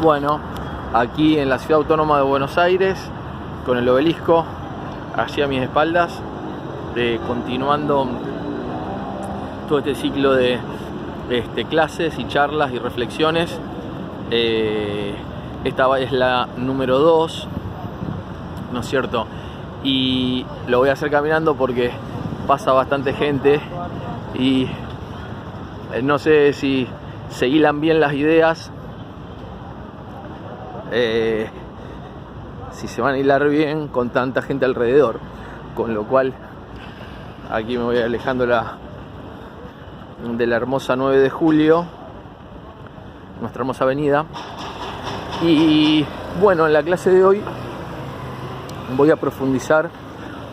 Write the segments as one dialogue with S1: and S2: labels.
S1: Bueno, aquí en la Ciudad Autónoma de Buenos Aires, con el obelisco allí a mis espaldas, continuando todo este ciclo de clases y charlas y reflexiones. Esta es la número 2, ¿no es cierto? Y lo voy a hacer caminando porque pasa bastante gente y no sé si se hilan bien las ideas, si se van a hilar bien con tanta gente alrededor, con lo cual aquí me voy alejando de la hermosa 9 de julio, nuestra hermosa avenida. Y bueno, en la clase de hoy voy a profundizar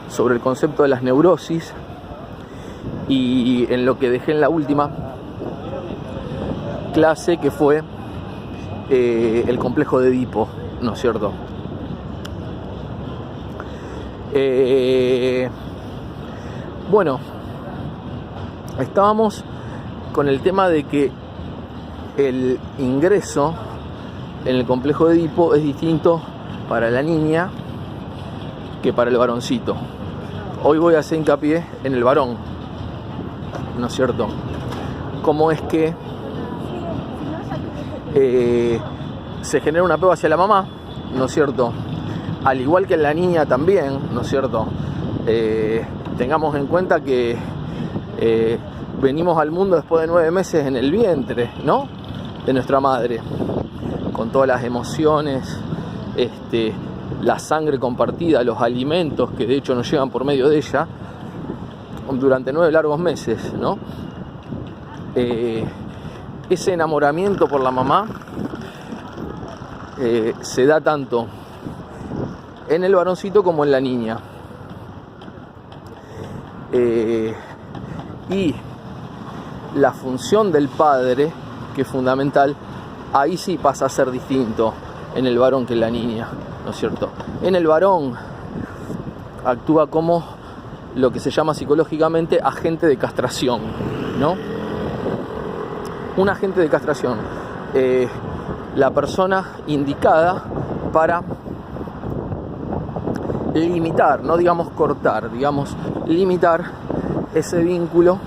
S1: sobre el concepto de las neurosis y en lo que dejé en la última clase, que fue el complejo de Edipo, ¿no es cierto? Bueno, estábamos con el tema de que el ingreso en el complejo de Edipo es distinto para la niña que para el varoncito. Hoy voy a hacer hincapié en el varón, ¿no es cierto? Cómo es que se genera un apego hacia la mamá, ¿no es cierto? Al igual que en la niña también, ¿no es cierto? Tengamos en cuenta que venimos al mundo después de 9 meses en el vientre, ¿no? De nuestra madre, con todas las emociones, la sangre compartida, los alimentos que de hecho nos llegan por medio de ella durante 9 largos meses, ¿no? Ese enamoramiento por la mamá se da tanto en el varoncito como en la niña. Y la función del padre, que es fundamental, ahí sí pasa a ser distinto en el varón que en la niña, ¿no es cierto? En el varón actúa como lo que se llama psicológicamente agente de castración, ¿no? Un agente de castración, la persona indicada para limitar, no digamos cortar, digamos limitar ese vínculo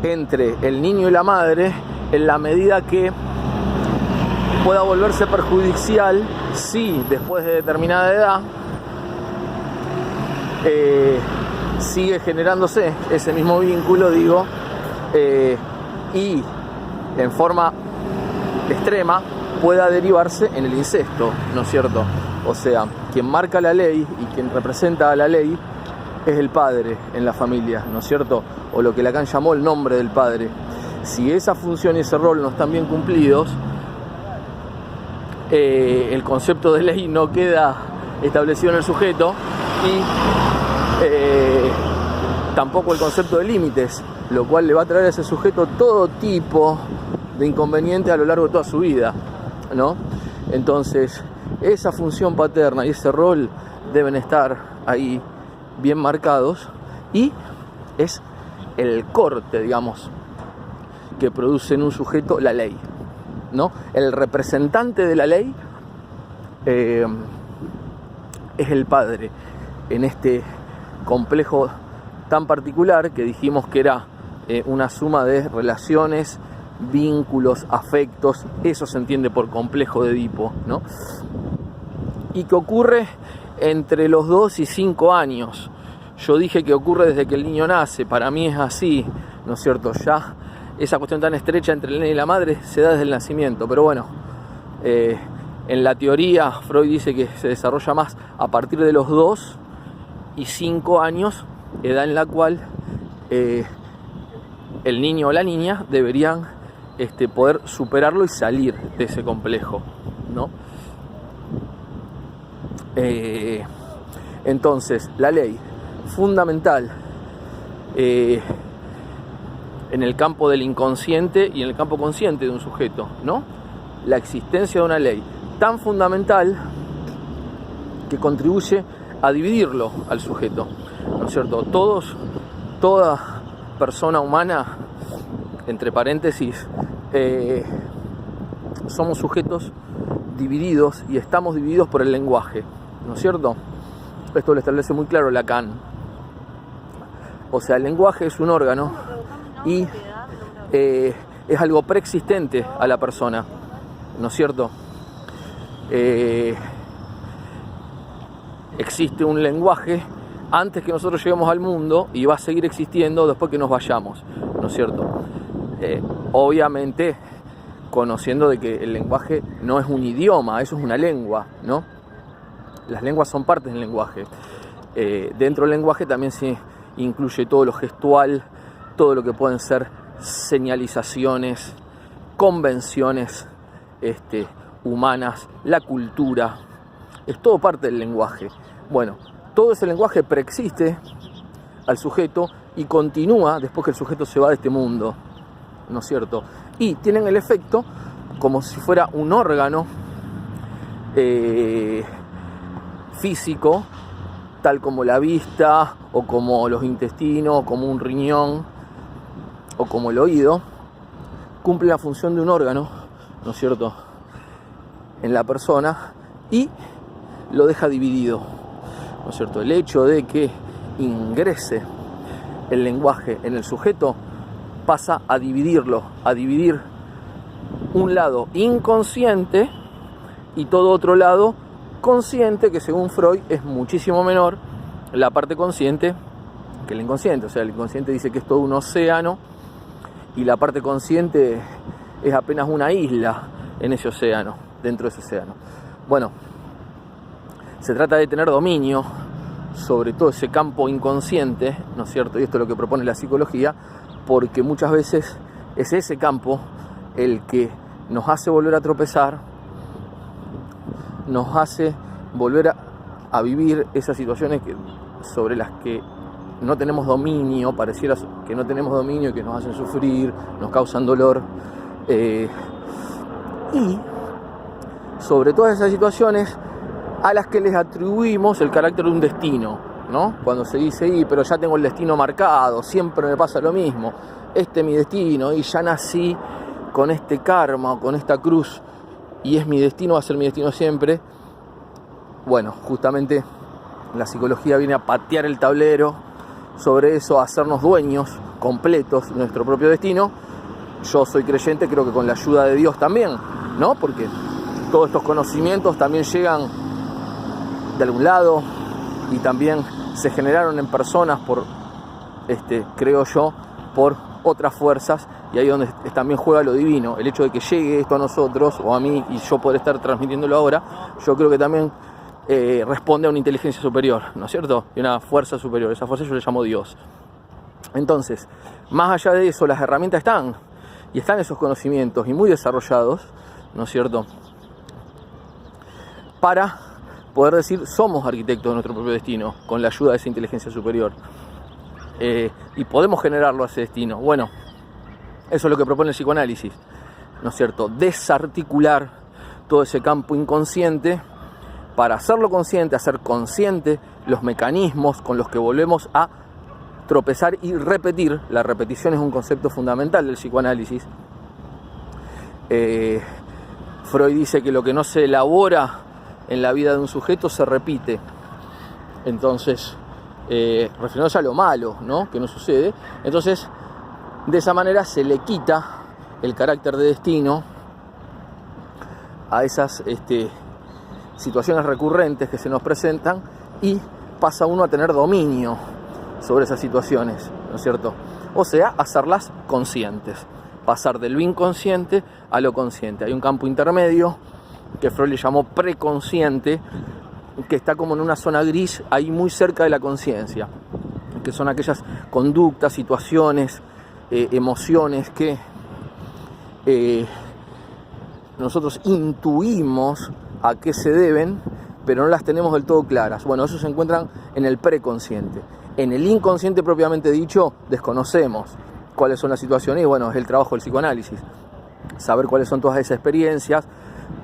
S1: entre el niño y la madre, en la medida que pueda volverse perjudicial si después de determinada edad sigue generándose ese mismo vínculo, digo, y en forma extrema pueda derivarse en el incesto, ¿no es cierto? O sea, quien marca la ley y quien representa a la ley es el padre en la familia, ¿no es cierto? O lo que Lacan llamó el nombre del padre. Si esa función y ese rol no están bien cumplidos, el concepto de ley no queda establecido en el sujeto y tampoco el concepto de límites, lo cual le va a traer a ese sujeto todo tipo de inconvenientes a lo largo de toda su vida, ¿no? Entonces, esa función paterna y ese rol deben estar ahí bien marcados, y es el corte, digamos, que produce en un sujeto la ley, ¿no? El representante de la ley es el padre en este complejo tan particular que dijimos que era una suma de relaciones, vínculos, afectos. Eso se entiende por complejo de Edipo, ¿no? Y que ocurre entre los 2 y 5 años. Yo dije que ocurre desde que el niño nace. Para mí es así, ¿no es cierto? Ya esa cuestión tan estrecha entre el nene y la madre se da desde el nacimiento. Pero bueno, en la teoría Freud dice que se desarrolla más a partir de los 2 y 5 años, edad en la cual el niño o la niña deberían poder superarlo y salir de ese complejo, ¿no? Entonces, la ley fundamental en el campo del inconsciente y en el campo consciente de un sujeto, ¿no? La existencia de una ley tan fundamental que contribuye a dividirlo al sujeto, ¿no es cierto? Toda persona humana entre paréntesis, somos sujetos divididos y estamos divididos por el lenguaje, ¿no es cierto? Esto lo establece muy claro Lacan. O sea, el lenguaje es un órgano y es algo preexistente a la persona, ¿no es cierto? Existe un lenguaje antes que nosotros lleguemos al mundo y va a seguir existiendo después que nos vayamos, ¿no es cierto? Obviamente conociendo de que el lenguaje no es un idioma, eso es una lengua, ¿no? Las lenguas son partes del lenguaje. Dentro del lenguaje también se incluye todo lo gestual, todo lo que pueden ser señalizaciones, convenciones humanas, la cultura, es todo parte del lenguaje. Bueno, todo ese lenguaje preexiste al sujeto y continúa después que el sujeto se va de este mundo, ¿no es cierto? Y tienen el efecto como si fuera un órgano físico, tal como la vista, o como los intestinos, o como un riñón, o como el oído, cumple la función de un órgano, ¿no es cierto?, en la persona y lo deja dividido, ¿no es cierto? El hecho de que ingrese el lenguaje en el sujeto pasa a dividirlo, a dividir un lado inconsciente y todo otro lado consciente, que según Freud es muchísimo menor la parte consciente que el inconsciente. O sea, el inconsciente dice que es todo un océano y la parte consciente es apenas una isla en ese océano, dentro de ese océano. Bueno, se trata de tener dominio sobre todo ese campo inconsciente, ¿no es cierto? Y esto es lo que propone la psicología, porque muchas veces es ese campo el que nos hace volver a tropezar, nos hace volver a vivir esas situaciones sobre las que no tenemos dominio, pareciera que no tenemos dominio y que nos hacen sufrir, nos causan dolor. Y sobre todas esas situaciones a las que les atribuimos el carácter de un destino, ¿no? Cuando se dice, pero ya tengo el destino marcado, siempre me pasa lo mismo, este es mi destino y ya nací con este karma, con esta cruz y es mi destino, va a ser mi destino siempre. Bueno, justamente la psicología viene a patear el tablero sobre eso, a hacernos dueños completos de nuestro propio destino. Yo soy creyente, creo que con la ayuda de Dios también, ¿no? Porque todos estos conocimientos también llegan de algún lado y también se generaron en personas por, creo yo, por otras fuerzas, y ahí donde también juega lo divino. El hecho de que llegue esto a nosotros o a mí y yo poder estar transmitiéndolo ahora, yo creo que también responde a una inteligencia superior, ¿no es cierto? Y una fuerza superior. Esa fuerza yo le llamo Dios. Entonces, más allá de eso, las herramientas están, y están esos conocimientos y muy desarrollados, ¿no es cierto?, para poder decir, somos arquitectos de nuestro propio destino, con la ayuda de esa inteligencia superior. Y podemos generarlo a ese destino. Bueno, eso es lo que propone el psicoanálisis, ¿no es cierto? Desarticular todo ese campo inconsciente para hacerlo consciente, hacer consciente los mecanismos con los que volvemos a tropezar y repetir. La repetición es un concepto fundamental del psicoanálisis. Freud dice que lo que no se elabora en la vida de un sujeto se repite. Entonces, refiriéndose a lo malo, ¿no?, que no sucede. Entonces, de esa manera se le quita el carácter de destino a esas situaciones recurrentes que se nos presentan y pasa uno a tener dominio sobre esas situaciones, ¿no es cierto? O sea, hacerlas conscientes, pasar de lo inconsciente a lo consciente. Hay un campo intermedio que Freud le llamó preconsciente, que está como en una zona gris, ahí muy cerca de la conciencia, que son aquellas conductas, situaciones, emociones que nosotros intuimos a qué se deben, pero no las tenemos del todo claras. Bueno, eso se encuentran en el preconsciente. En el inconsciente propiamente dicho, desconocemos cuáles son las situaciones y bueno, es el trabajo del psicoanálisis, saber cuáles son todas esas experiencias,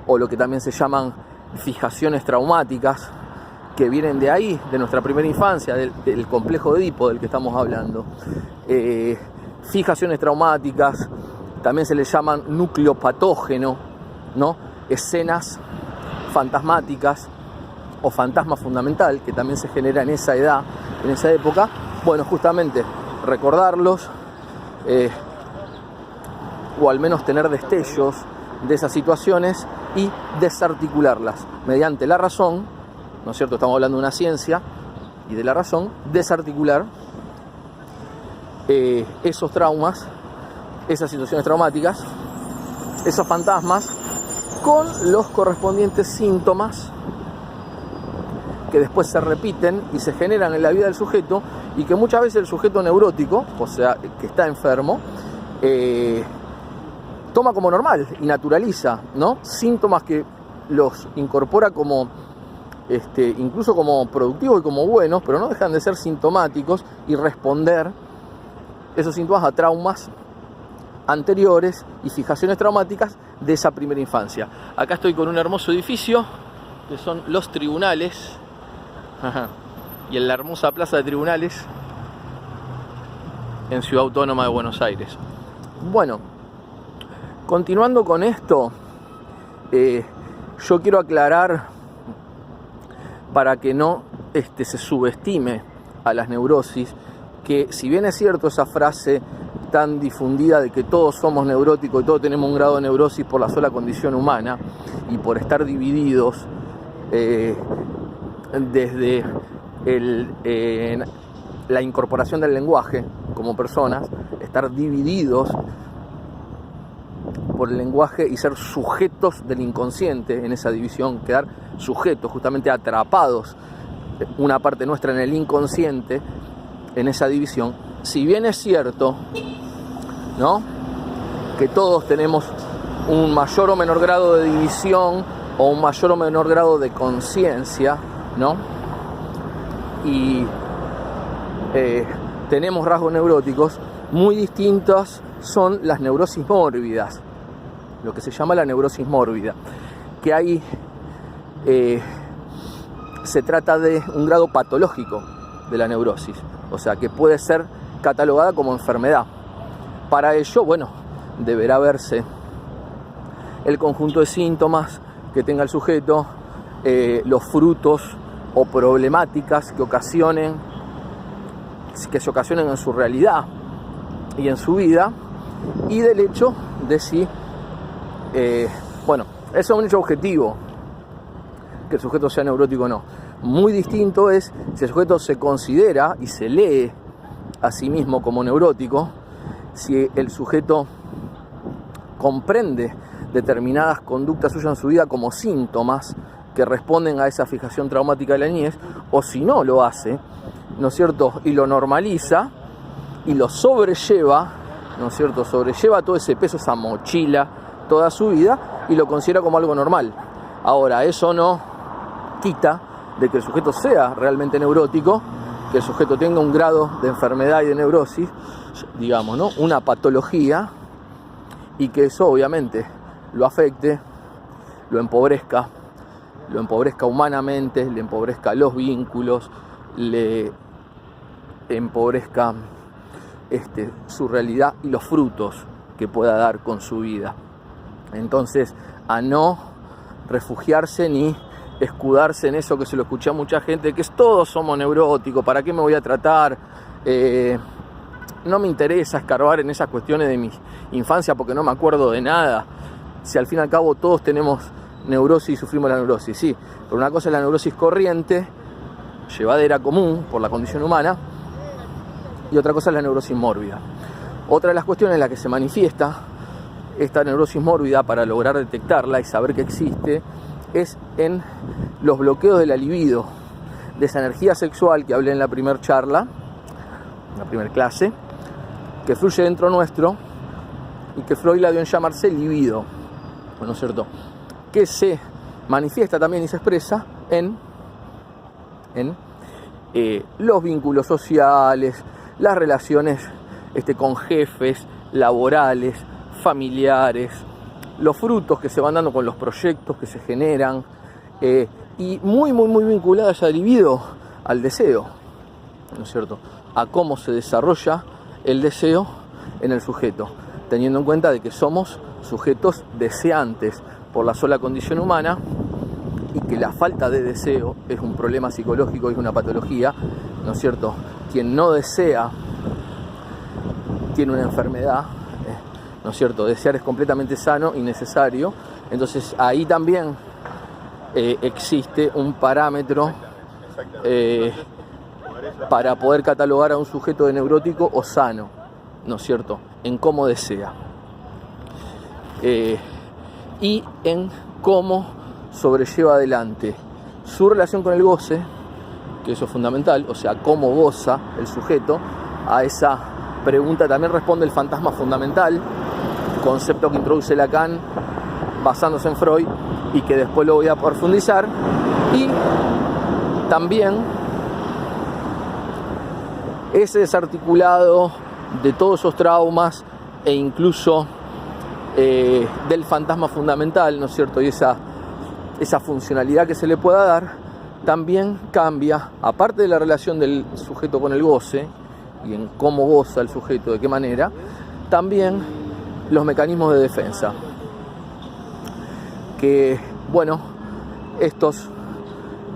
S1: o lo que también se llaman fijaciones traumáticas, que vienen de ahí, de nuestra primera infancia, del complejo de Edipo del que estamos hablando. fijaciones traumáticas, también se le llaman núcleo patógeno, ¿no? Escenas fantasmáticas o fantasma fundamental, que también se genera en esa edad, en esa época. Bueno, justamente recordarlos, o al menos tener destellos de esas situaciones y desarticularlas mediante la razón, ¿no es cierto? Estamos hablando de una ciencia y de la razón, desarticular esos traumas, esas situaciones traumáticas, esos fantasmas, con los correspondientes síntomas que después se repiten y se generan en la vida del sujeto, y que muchas veces el sujeto neurótico, o sea, que está enfermo, toma como normal y naturaliza, ¿no? Síntomas que los incorpora como, incluso como productivos y como buenos, pero no dejan de ser sintomáticos y responder esos síntomas a traumas anteriores y fijaciones traumáticas de esa primera infancia. Acá estoy con un hermoso edificio que son los tribunales, y en la hermosa plaza de Tribunales en Ciudad Autónoma de Buenos Aires. Bueno, continuando con esto, yo quiero aclarar, para que no se subestime a las neurosis, que si bien es cierto esa frase tan difundida de que todos somos neuróticos y todos tenemos un grado de neurosis por la sola condición humana y por estar divididos desde la incorporación del lenguaje como personas, estar divididos por el lenguaje y ser sujetos del inconsciente en esa división, quedar sujetos, justamente atrapados, una parte nuestra en el inconsciente, en esa división. Si bien es cierto, ¿no?, que todos tenemos un mayor o menor grado de división o un mayor o menor grado de conciencia, ¿no?, y tenemos rasgos neuróticos, muy distintas son las neurosis mórbidas, lo que se llama la neurosis mórbida, que ahí se trata de un grado patológico de la neurosis, o sea que puede ser catalogada como enfermedad. Para ello, bueno, deberá verse el conjunto de síntomas que tenga el sujeto, los frutos o problemáticas que se ocasionen en su realidad y en su vida, y del hecho de si, bueno, eso es un hecho objetivo, que el sujeto sea neurótico o no. Muy distinto es si el sujeto se considera y se lee a sí mismo como neurótico, si el sujeto comprende determinadas conductas suyas en su vida como síntomas que responden a esa fijación traumática de la niñez, o si no lo hace, ¿no es cierto?, y lo normaliza y lo sobrelleva, ¿no es cierto?, sobrelleva todo ese peso, esa mochila, toda su vida, y lo considera como algo normal. Ahora, eso no quita de que el sujeto sea realmente neurótico, que el sujeto tenga un grado de enfermedad y de neurosis, digamos, ¿no?, una patología, y que eso obviamente lo afecte, lo empobrezca humanamente, le empobrezca los vínculos, le empobrezca su realidad y los frutos que pueda dar con su vida. Entonces, a no refugiarse ni escudarse en eso que se lo escuché a mucha gente, que es todos somos neuróticos, ¿para qué me voy a tratar? No me interesa escarbar en esas cuestiones de mi infancia porque no me acuerdo de nada. Si al fin y al cabo todos tenemos neurosis y sufrimos la neurosis, sí, pero una cosa es la neurosis corriente, llevadera, común por la condición humana, y otra cosa es la neurosis mórbida. Otra de las cuestiones en la que se manifiesta esta neurosis mórbida, para lograr detectarla y saber que existe, es en los bloqueos de la libido, de esa energía sexual que hablé en la primera charla, en la primera clase, que fluye dentro nuestro y que Freud la dio en llamarse libido, ¿no es cierto?, que se manifiesta también y se expresa en los vínculos sociales, las relaciones con jefes, laborales, familiares, los frutos que se van dando con los proyectos que se generan, y muy vinculada ya al libido, al deseo, ¿no es cierto?, a cómo se desarrolla el deseo en el sujeto, teniendo en cuenta de que somos sujetos deseantes por la sola condición humana y que la falta de deseo es un problema psicológico y es una patología, ¿no es cierto? Quien no desea tiene una enfermedad, ¿no es cierto? Desear es completamente sano y necesario. Entonces ahí también existe un parámetro para poder catalogar a un sujeto de neurótico o sano, ¿no es cierto? En cómo desea y en cómo sobrelleva adelante su relación con el goce, que eso es fundamental, o sea, cómo goza el sujeto. A esa pregunta también responde el fantasma fundamental, concepto que introduce Lacan basándose en Freud y que después lo voy a profundizar. Y también ese desarticulado de todos esos traumas e incluso del fantasma fundamental, ¿no es cierto? Y esa funcionalidad que se le pueda dar, también cambia, aparte de la relación del sujeto con el goce y en cómo goza el sujeto, de qué manera, también los mecanismos de defensa. Que, bueno, estos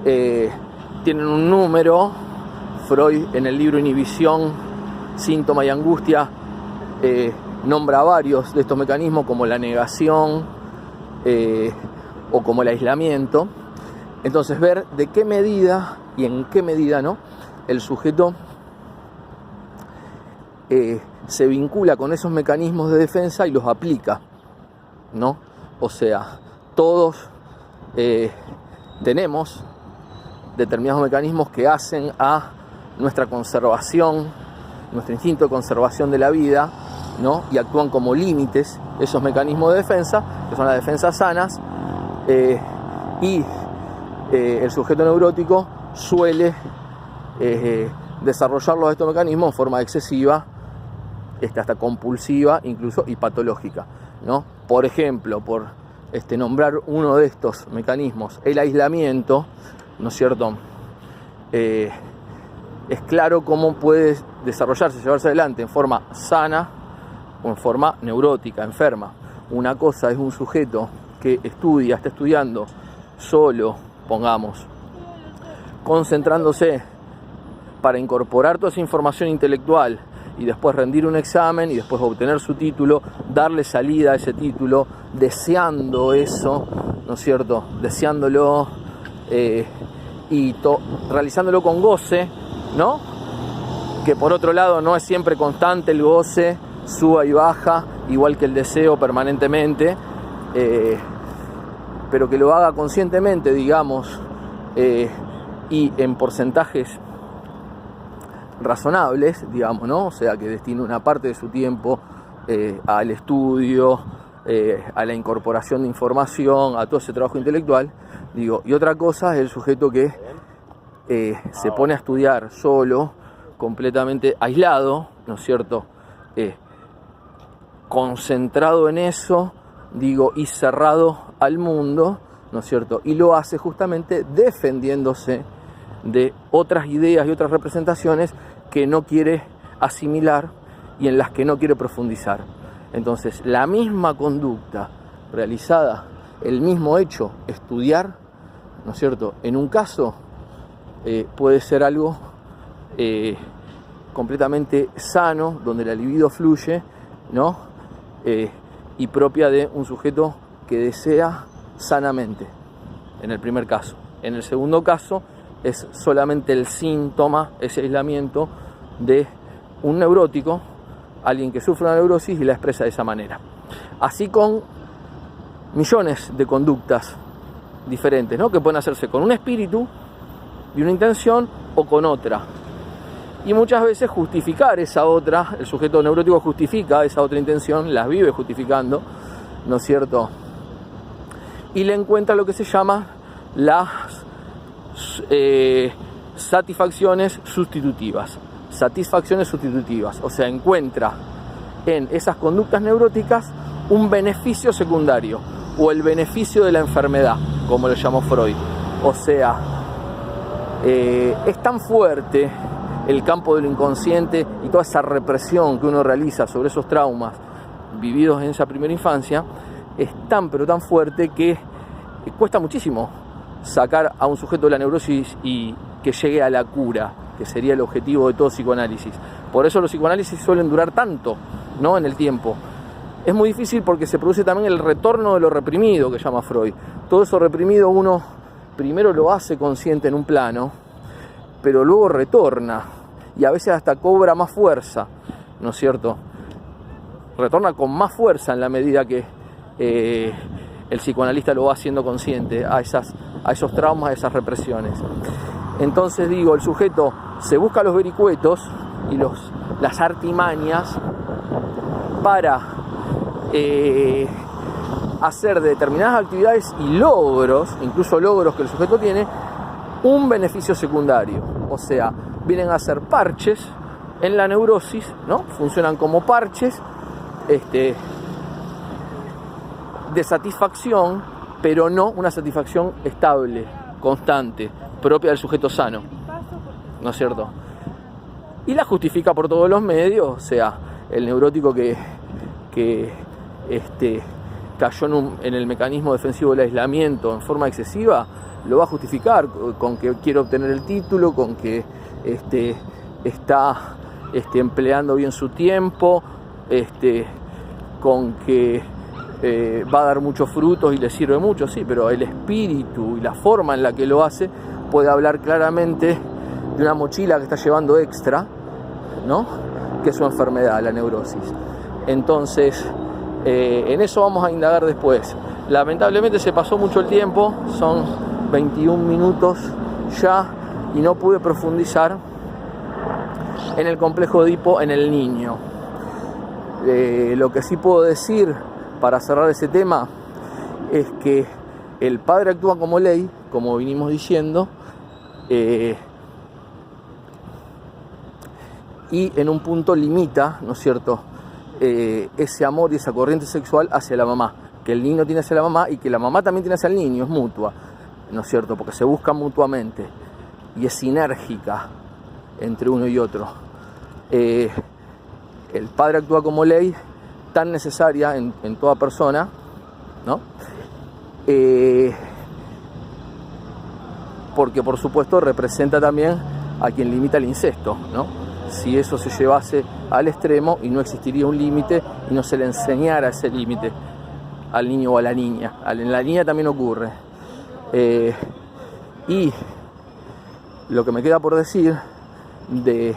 S1: tienen un número. Freud en el libro Inhibición, Síntoma y Angustia nombra varios de estos mecanismos, como la negación o como el aislamiento. Entonces, ver de qué medida y en qué medida, ¿no?, el sujeto se vincula con esos mecanismos de defensa y los aplica, ¿no? O sea, todos tenemos determinados mecanismos que hacen a nuestra conservación, nuestro instinto de conservación de la vida, ¿no? Y actúan como límites esos mecanismos de defensa, que son las defensas sanas, y el sujeto neurótico suele desarrollarlos estos mecanismos en forma excesiva, hasta compulsiva incluso, y patológica, ¿no? Por ejemplo, por nombrar uno de estos mecanismos, el aislamiento, ¿no es cierto? Es claro cómo puede desarrollarse, llevarse adelante en forma sana o en forma neurótica, enferma. Una cosa es un sujeto que está estudiando solo, pongamos, concentrándose para incorporar toda esa información intelectual y después rendir un examen y después obtener su título, darle salida a ese título, deseando eso, ¿no es cierto? Deseándolo y realizándolo con goce, ¿no? Que por otro lado no es siempre constante el goce, suba y baja, igual que el deseo permanentemente, pero que lo haga conscientemente, digamos, y en porcentajes razonables, digamos, ¿no? O sea, que destine una parte de su tiempo al estudio, a la incorporación de información, a todo ese trabajo intelectual, digo. Y otra cosa es el sujeto que se pone a estudiar solo, completamente aislado, ¿no es cierto? Concentrado en eso, digo, y cerrado al mundo, ¿no es cierto? Y lo hace justamente defendiéndose de otras ideas y otras representaciones que no quiere asimilar y en las que no quiere profundizar. Entonces, la misma conducta realizada, el mismo hecho, estudiar, ¿no es cierto? En un caso puede ser algo completamente sano, donde la libido fluye, ¿no? Y propia de un sujeto que desea sanamente, en el primer caso. En el segundo caso es solamente el síntoma, ese aislamiento de un neurótico, alguien que sufre una neurosis y la expresa de esa manera. Así con millones de conductas diferentes, ¿no? Que pueden hacerse con un espíritu y una intención o con otra. Y muchas veces justificar esa otra, el sujeto neurótico justifica esa otra intención, las vive justificando, ¿no es cierto? Y le encuentra lo que se llama las satisfacciones sustitutivas. Satisfacciones sustitutivas, o sea, encuentra en esas conductas neuróticas un beneficio secundario o el beneficio de la enfermedad, como lo llamó Freud. O sea, es tan fuerte el campo de lo inconsciente y toda esa represión que uno realiza sobre esos traumas vividos en esa primera infancia es tan pero tan fuerte que cuesta muchísimo sacar a un sujeto de la neurosis y que llegue a la cura, que sería el objetivo de todo psicoanálisis. Por eso los psicoanálisis suelen durar tanto, ¿no?, en el tiempo. Es muy difícil porque se produce también el retorno de lo reprimido, que llama Freud. Todo eso reprimido uno primero lo hace consciente en un plano, pero luego retorna y a veces hasta cobra más fuerza, ¿no es cierto? Retorna con más fuerza en la medida que el psicoanalista lo va haciendo consciente a esos traumas, a esas represiones. Entonces digo, el sujeto se busca los vericuetos y las artimañas para hacer de determinadas actividades y logros, incluso logros que el sujeto tiene, un beneficio secundario. O sea, vienen a ser parches en la neurosis, ¿no? Funcionan como parches de satisfacción, pero no una satisfacción estable, constante, propia del sujeto sano, ¿no es cierto? Y la justifica por todos los medios. O sea, el neurótico que cayó en el mecanismo defensivo del aislamiento en forma excesiva, lo va a justificar con que quiere obtener el título, con que está empleando bien su tiempo, con que va a dar muchos frutos y le sirve mucho, sí, pero el espíritu y la forma en la que lo hace puede hablar claramente de una mochila que está llevando extra, ¿no?, que es su enfermedad, la neurosis. Entonces, en eso vamos a indagar después. Lamentablemente se pasó mucho el tiempo, son 21 minutos ya, y no pude profundizar en el complejo de Edipo en el niño. Lo que sí puedo decir para cerrar ese tema es que el padre actúa como ley, como vinimos diciendo, y en un punto limita, ¿no es cierto?, ese amor y esa corriente sexual hacia la mamá, que el niño tiene hacia la mamá y que la mamá también tiene hacia el niño, es mutua, ¿no es cierto?, porque se buscan mutuamente y es sinérgica entre uno y otro. El padre actúa como ley tan necesaria en toda persona, ¿no?, porque por supuesto representa también a quien limita el incesto, ¿no? Si eso se llevase al extremo y no existiría un límite y no se le enseñara ese límite al niño o a la niña. En la niña también ocurre. Y lo que me queda por decir de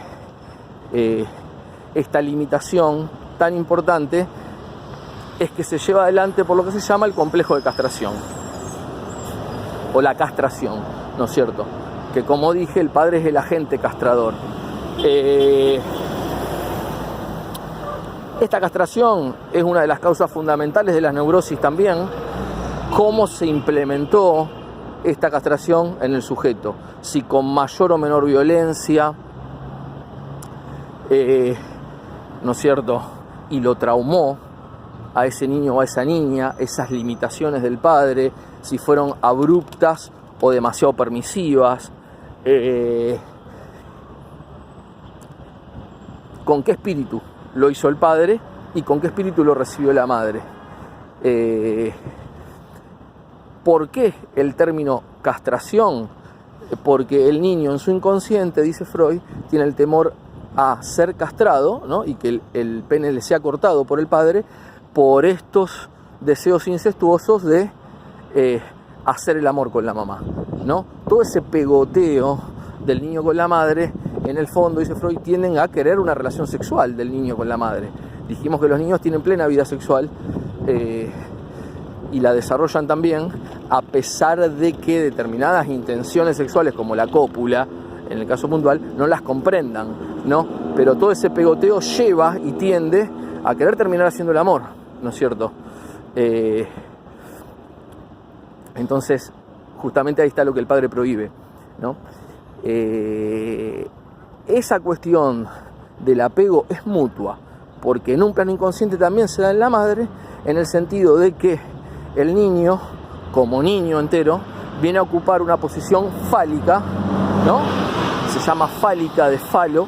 S1: esta limitación tan importante es que se lleva adelante por lo que se llama el complejo de castración o la castración, ¿no es cierto?, que como dije, el padre es el agente castrador. Esta castración es una de las causas fundamentales de la neurosis también. ¿Cómo se implementó esta castración en el sujeto? Si con mayor o menor violencia, ¿no es cierto?, y lo traumó a ese niño o a esa niña, esas limitaciones del padre, si fueron abruptas o demasiado permisivas, con qué espíritu lo hizo el padre y con qué espíritu lo recibió la madre. ¿Por qué el término castración? Porque el niño en su inconsciente, dice Freud, tiene el temor a ser castrado, ¿no?, y que el pene le sea cortado por el padre por estos deseos incestuosos de hacer el amor con la mamá, ¿no? Todo ese pegoteo del niño con la madre, en el fondo, dice Freud, tienden a querer una relación sexual del niño con la madre. Dijimos que los niños tienen plena vida sexual y la desarrollan también, a pesar de que determinadas intenciones sexuales, como la cópula, en el caso puntual, no las comprendan, ¿no? Pero todo ese pegoteo lleva y tiende a querer terminar haciendo el amor, ¿no es cierto? Entonces, justamente ahí está lo que el padre prohíbe, ¿no? Esa cuestión del apego es mutua, porque en un plano inconsciente también se da en la madre, en el sentido de que el niño, como niño entero, viene a ocupar una posición fálica, ¿no?, se llama fálica de falo,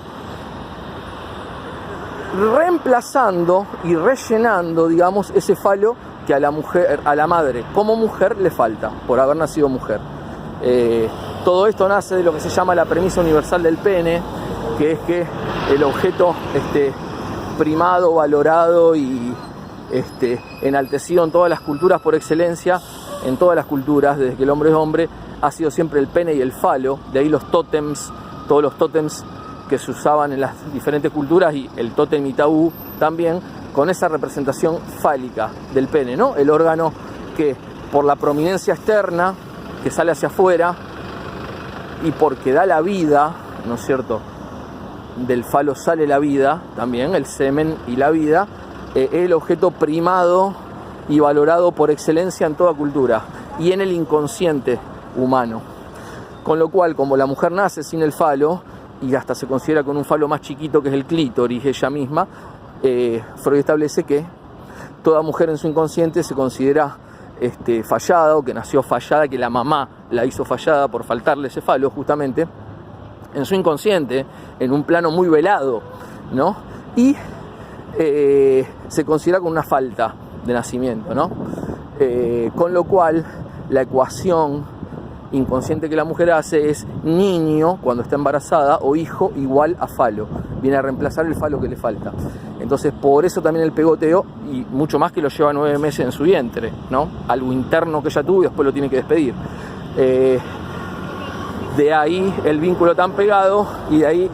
S1: reemplazando y rellenando, digamos, ese falo que a la mujer, a la madre como mujer le falta por haber nacido mujer. Todo esto nace de lo que se llama la premisa universal del pene, que es que el objeto primado, valorado y enaltecido en todas las culturas por excelencia, en todas las culturas, desde que el hombre es hombre, ha sido siempre el pene y el falo. De ahí los tótems, todos los tótems que se usaban en las diferentes culturas, y el tótem itaú también, con esa representación fálica del pene, ¿no? El órgano que por la prominencia externa, que sale hacia afuera, y porque da la vida, ¿no es cierto? Del falo sale la vida también, el semen y la vida, el objeto primado y valorado por excelencia en toda cultura y en el inconsciente humano. Con lo cual, como la mujer nace sin el falo, y hasta se considera con un falo más chiquito que es el clítoris ella misma, Freud establece que toda mujer en su inconsciente se considera fallada, o que nació fallada, que la mamá la hizo fallada por faltarle ese falo justamente, en su inconsciente, en un plano muy velado, ¿no? Y se considera con una falta de nacimiento, ¿no? Con lo cual, la ecuación inconsciente que la mujer hace es niño cuando está embarazada o hijo igual a falo. Viene a reemplazar el falo que le falta. Entonces, por eso también el pegoteo, y mucho más que lo lleva 9 meses en su vientre, ¿no? Algo interno que ella tuvo y después lo tiene que despedir. De ahí el vínculo tan pegado, y de ahí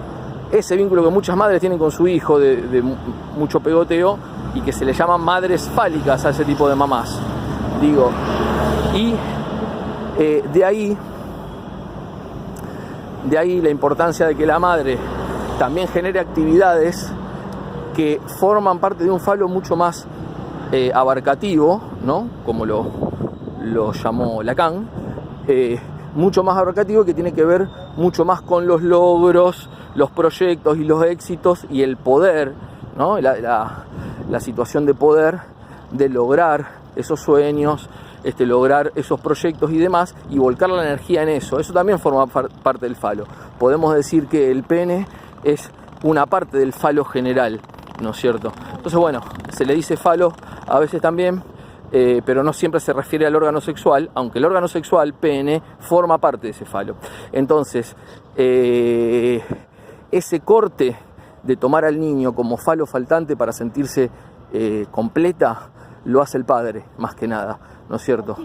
S1: ese vínculo que muchas madres tienen con su hijo de mucho pegoteo, y que se le llaman madres fálicas a ese tipo de mamás, digo. Y de ahí la importancia de que la madre también genere actividades que forman parte de un falo mucho más abarcativo, ¿no? Como lo llamó Lacan, mucho más abarcativo, que tiene que ver mucho más con los logros, los proyectos y los éxitos y el poder, ¿no? La situación de poder, de lograr esos sueños, lograr esos proyectos y demás, y volcar la energía en eso. Eso también forma parte del falo. Podemos decir que el pene es una parte del falo general, ¿no es cierto? Entonces, bueno, se le dice falo a veces también, pero no siempre se refiere al órgano sexual, aunque el órgano sexual, pene, forma parte de ese falo. Entonces, ese corte de tomar al niño como falo faltante para sentirse completa, lo hace el padre, más que nada, ¿no es cierto?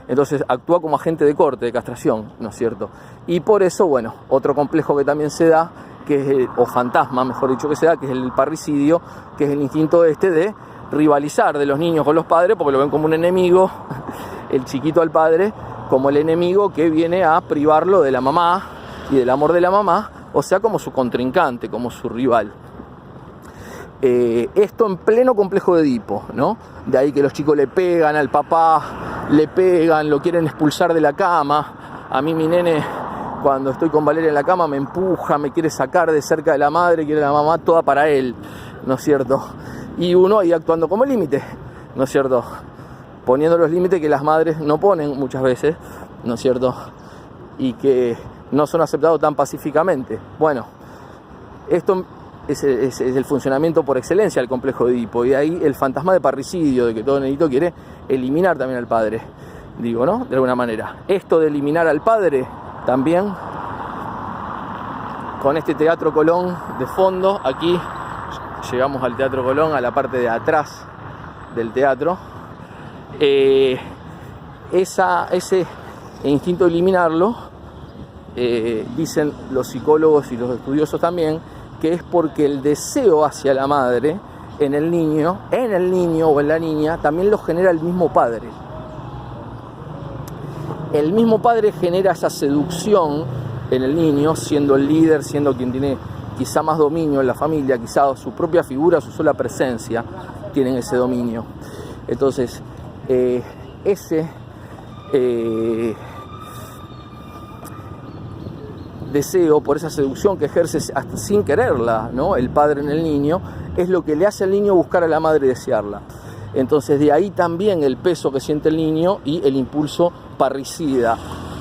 S1: Entonces actúa como agente de corte, de castración, ¿no es cierto? Y por eso, bueno, otro complejo que también se da, que es o fantasma, mejor dicho, que se da, que es el parricidio, que es el instinto de rivalizar de los niños con los padres, porque lo ven como un enemigo, el chiquito al padre, como el enemigo que viene a privarlo de la mamá y del amor de la mamá, o sea, como su contrincante, como su rival. Esto en pleno complejo de Edipo, ¿no? De ahí que los chicos le pegan al papá, le pegan, lo quieren expulsar de la cama. A mí mi nene, cuando estoy con Valeria en la cama, me empuja, me quiere sacar de cerca de la madre, quiere la mamá toda para él, ¿no es cierto? Y uno ahí actuando como límite, ¿no es cierto? Poniendo los límites que las madres no ponen muchas veces, ¿no es cierto? Y que no son aceptados tan pacíficamente. Bueno, esto es el funcionamiento por excelencia del complejo de Edipo, y de ahí el fantasma de parricidio, de que todo nenito quiere eliminar también al padre, digo, ¿no? De alguna manera. Esto de eliminar al padre también, con este Teatro Colón de fondo, aquí llegamos al Teatro Colón, a la parte de atrás del teatro, ese instinto de eliminarlo, dicen los psicólogos y los estudiosos también, que es porque el deseo hacia la madre en el niño o en la niña también lo genera el mismo padre. El mismo padre genera esa seducción en el niño, siendo el líder, siendo quien tiene quizá más dominio en la familia, quizá su propia figura, su sola presencia tienen ese dominio. Entonces, ese deseo, por esa seducción que ejerce hasta sin quererla, ¿no? El padre en el niño, es lo que le hace al niño buscar a la madre y desearla. Entonces de ahí también el peso que siente el niño y el impulso parricida.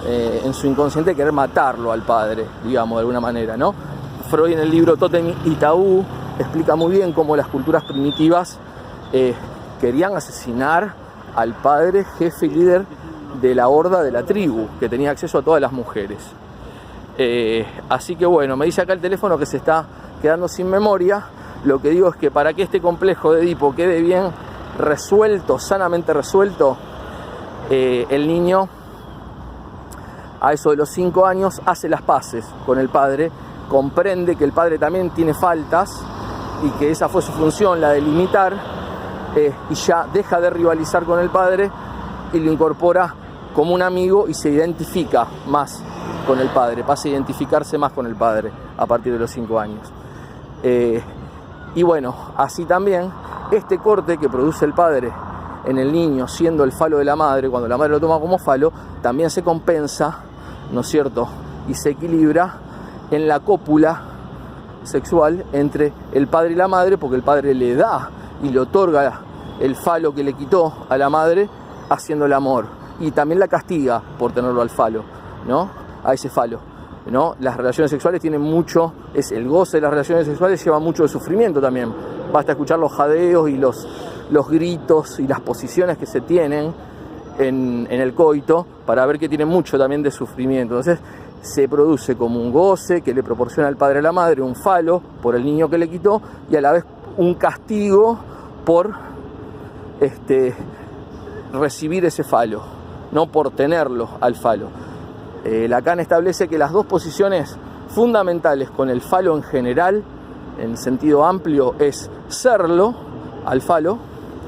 S1: en su inconsciente querer matarlo al padre, digamos, de alguna manera, ¿no? Freud en el libro Tótem y Tabú explica muy bien cómo las culturas primitivas querían asesinar al padre, jefe y líder de la horda de la tribu, que tenía acceso a todas las mujeres. Así que bueno, me dice acá el teléfono que se está quedando sin memoria. Lo que digo es que para que este complejo de Edipo quede bien resuelto, sanamente resuelto, el niño a eso de los 5 años hace las paces con el padre, comprende que el padre también tiene faltas y que esa fue su función, la de limitar, y ya deja de rivalizar con el padre y lo incorpora como un amigo y se identifica más con el padre, pasa a identificarse más con el padre a partir de los 5 años. Y bueno, así también este corte que produce el padre en el niño, siendo el falo de la madre, cuando la madre lo toma como falo, también se compensa, ¿no es cierto?, y se equilibra en la cópula sexual entre el padre y la madre, porque el padre le da y le otorga el falo que le quitó a la madre haciendo el amor, y también la castiga por tenerlo al falo, ¿no?, a ese falo, ¿no? Las relaciones sexuales tienen mucho, es el goce de las relaciones sexuales lleva mucho de sufrimiento también. Basta escuchar los jadeos y los gritos y las posiciones que se tienen en el coito para ver que tiene mucho también de sufrimiento. Entonces se produce como un goce que le proporciona al padre a la madre, un falo por el niño que le quitó, y a la vez un castigo por recibir ese falo, no por tenerlo al falo. Lacan establece que las dos posiciones fundamentales con el falo en general, en sentido amplio, es serlo al falo